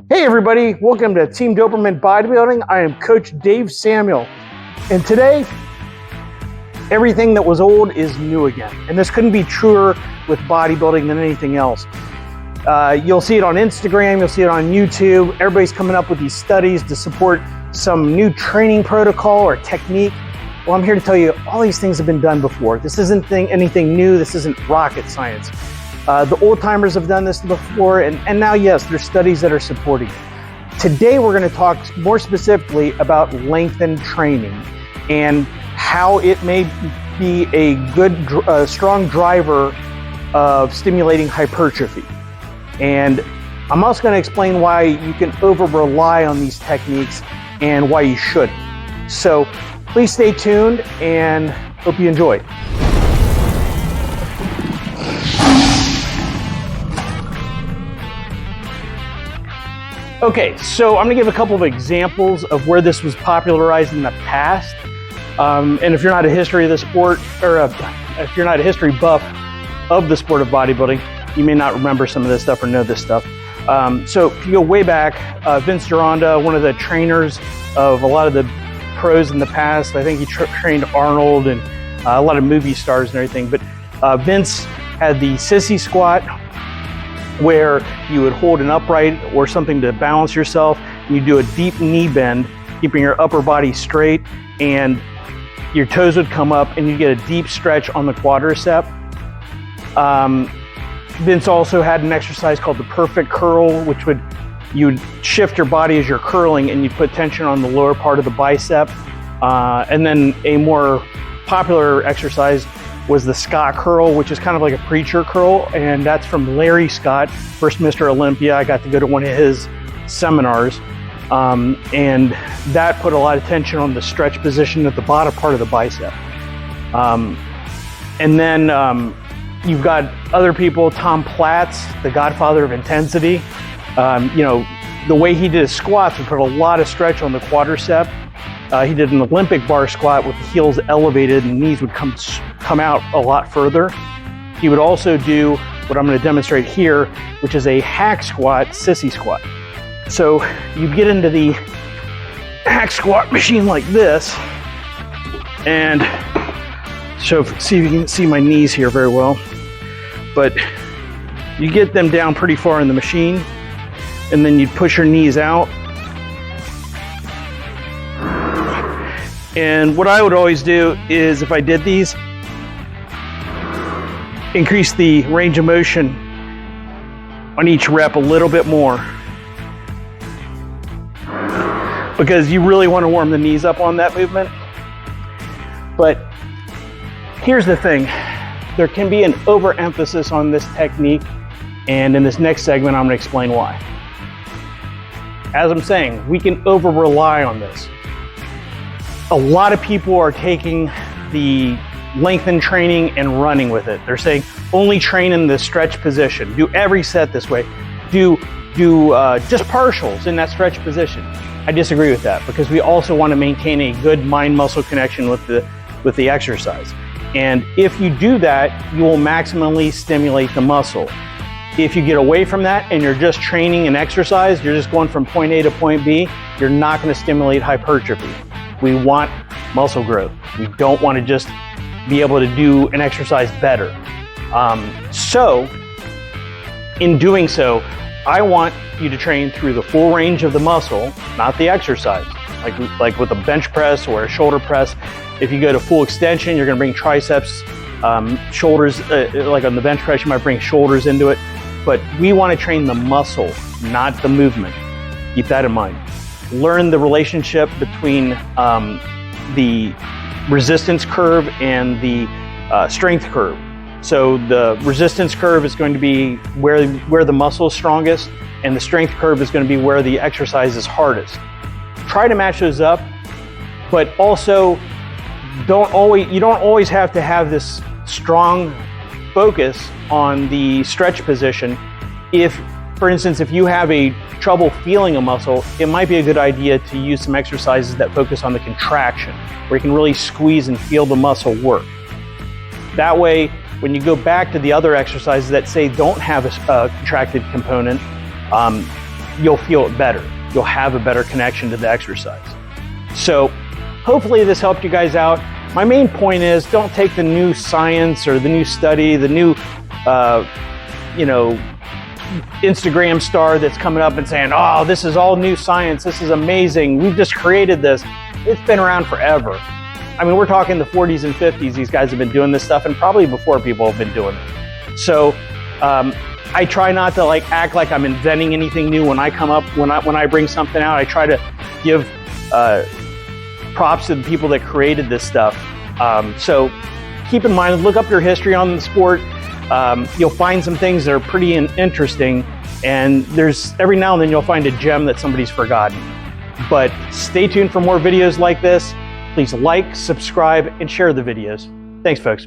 Hey everybody, welcome to Team Doberman Bodybuilding. I am Coach Dave Samuel, and today, everything that was old is new again. And this couldn't be truer with bodybuilding than anything else. You'll see it on Instagram, you'll see it on YouTube. Everybody's coming up with these studies to support some new training protocol or technique. Well, I'm here to tell you all these things have been done before. This isn't anything new, this isn't rocket science. The old timers have done this before, and now, yes, there's studies that are supporting it. Today, we're going to talk more specifically about lengthened training and how it may be a good, strong driver of stimulating hypertrophy. And I'm also going to explain why you can over-rely on these techniques and why you shouldn't. So please stay tuned and hope you enjoy. Okay, so I'm gonna give a couple of examples of where this was popularized in the past. And if you're not a history of the sport, or if you're not a history buff of the sport of bodybuilding, you may not remember some of this stuff or know this stuff. So if you go way back, Vince Gironda, one of the trainers of a lot of the pros in the past, I think he trained Arnold and a lot of movie stars and everything, but Vince had the sissy squat, where you would hold an upright or something to balance yourself. You do a deep knee bend, keeping your upper body straight, and your toes would come up and you get a deep stretch on the quadricep. Vince also had an exercise called the perfect curl, which you would shift your body as you're curling and you'd put tension on the lower part of the bicep. And then a more popular exercise was the Scott curl, which is kind of like a preacher curl, and that's from Larry Scott, first Mr. Olympia. I got to go to one of his seminars, and that put a lot of tension on the stretch position at the bottom part of the bicep. And then you've got other people, Tom Platz, the godfather of intensity. The way he did his squats would put a lot of stretch on the quadricep. He did an Olympic bar squat with the heels elevated and knees would come out a lot further. He would also do what I'm going to demonstrate here, which is a hack squat, sissy squat. So you get into the hack squat machine like this, and see if you can see my knees here very well, but you get them down pretty far in the machine, and then you push your knees out. And what I would always do is, if I did these, increase the range of motion on each rep a little bit more, because you really want to warm the knees up on that movement. But here's the thing, there can be an overemphasis on this technique, and in this next segment I'm going to explain why. As I'm saying, we can over-rely on this. A lot of people are taking the lengthened training and running with it. They're saying only train in the stretch position, do every set this way, do just partials in that stretch position. I disagree with that, because we also want to maintain a good mind-muscle connection with the exercise. And if you do that, you will maximally stimulate the muscle. If you get away from that and you're just training an exercise, you're just going from point A to point B, you're not going to stimulate hypertrophy. We want muscle growth. We don't want to just be able to do an exercise better. So in doing so, I want you to train through the full range of the muscle, not the exercise. Like with a bench press or a shoulder press, if you go to full extension, you're going to bring triceps, shoulders, like on the bench press, you might bring shoulders into it. But we want to train the muscle, not the movement. Keep that in mind. Learn the relationship between the resistance curve and the strength curve. So the resistance curve is going to be where the muscle is strongest, and the strength curve is going to be where the exercise is hardest. Try to match those up, but also you don't always have to have this strong focus on the stretch position. If, for instance, if you have trouble feeling a muscle, it might be a good idea to use some exercises that focus on the contraction, where you can really squeeze and feel the muscle work. That way, when you go back to the other exercises that say don't have a contracted component, you'll feel it better. You'll have a better connection to the exercise. So hopefully this helped you guys out. My main point is, don't take the new science or the new study, the new, Instagram star that's coming up and saying, oh, this is all new science, this is amazing, we've just created this. It's been around forever. I mean, we're talking the 40s and 50s, these guys have been doing this stuff, and probably before people have been doing it. So I try not to act like I'm inventing anything new when I come up, when I bring something out. I try to give props to the people that created this stuff. So keep in mind, look up your history on the sport. You'll find some things that are pretty interesting, and there's every now and then you'll find a gem that somebody's forgotten. But stay tuned for more videos like this. Please like, subscribe, and share the videos. Thanks, folks.